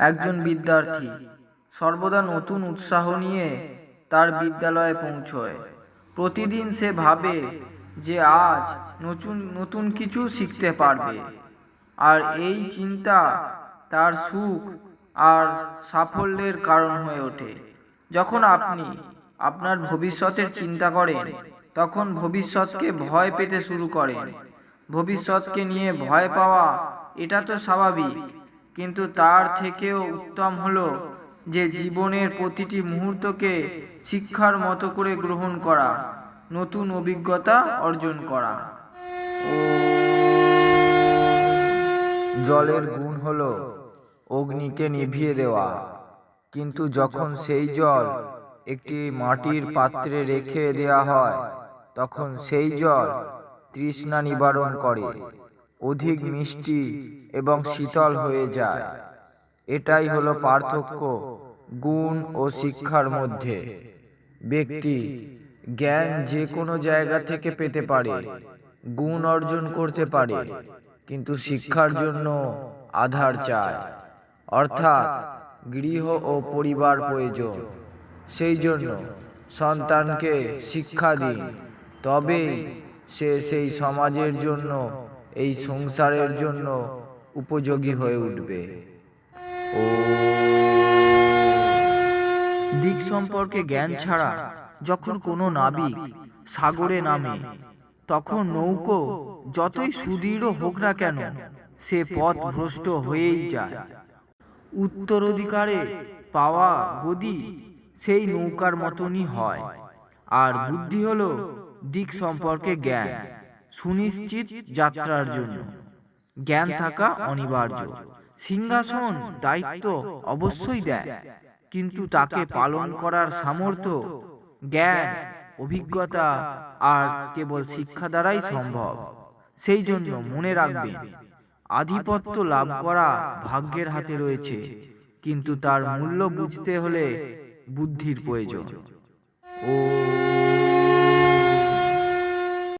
একজন বিদ্যার্থী সর্বদা নতুন উৎসাহ নিয়ে তার বিদ্যালয়ে পৌঁছয়। প্রতিদিন সে ভাবে যে আজ নতুন নতুন কিছু শিখতে পারবে, আর এই চিন্তা তার সুখ আর সাফল্যের কারণ হয়ে ওঠে। যখন আপনি আপনার ভবিষ্যতের চিন্তা করেন, তখন ভবিষ্যৎকে ভয় পেতে শুরু করেন। ভবিষ্যৎকে নিয়ে ভয় পাওয়া এটা তো স্বাভাবিক, কিন্তু তার থেকেও উত্তম হলো যে জীবনের প্রতিটি মুহূর্তকে শিক্ষার মতো করে গ্রহণ করা, নতুন অভিজ্ঞতা অর্জন করা। জলের গুণ হলো অগ্নিকে নিভিয়ে দেওয়া, কিন্তু যখন সেই জল একটি মাটির পাত্রে রেখে দেওয়া হয়, তখন সেই জল তৃষ্ণা নিবারণ করে, অধিক মিষ্টি এবং শীতল হয়ে যায়। এটাই হলো পার্থক্য গুণ ও শিক্ষার মধ্যে। ব্যক্তি জ্ঞান যে কোনো জায়গা থেকে পেতে পারে, গুণ অর্জন করতে পারে, কিন্তু শিক্ষার জন্য আধার চায়, অর্থাৎ গৃহ ও পরিবার প্রয়োজন। সেই জন্য সন্তানকে শিক্ষা দিন, তবেই সে সেই সমাজের জন্য, এই সংসারের জন্য উপযোগী হয়ে উঠবে। দিক সম্পর্কে জ্ঞান ছাড়া যখন কোনো নাবিক সাগরে নামে, তখন নৌকো যতই সুদৃঢ় হোক না কেন, সে পথ ভ্রষ্ট হয়েই যায়। উত্তরাধিকারে পাওয়া গদি সেই নৌকার মতনই হয়। আর বুদ্ধি হলো দিক সম্পর্কে জ্ঞান। সুনিশ্চিত যাত্রার জন্য জ্ঞান থাকা অনিবার্য। সিংহাসন দায়িত্ব অবশ্যই দেয়, কিন্তু তাকে পালন করার সামর্থ্য, জ্ঞান, অভিজ্ঞতা আর কেবল শিক্ষা দ্বারাই সম্ভব। সেই জন্য মনে রাখবেন, আধিপত্য লাভ করা ভাগ্যের হাতে রয়েছে, কিন্তু তার মূল্য বুঝতে হলে বুদ্ধির প্রয়োজন।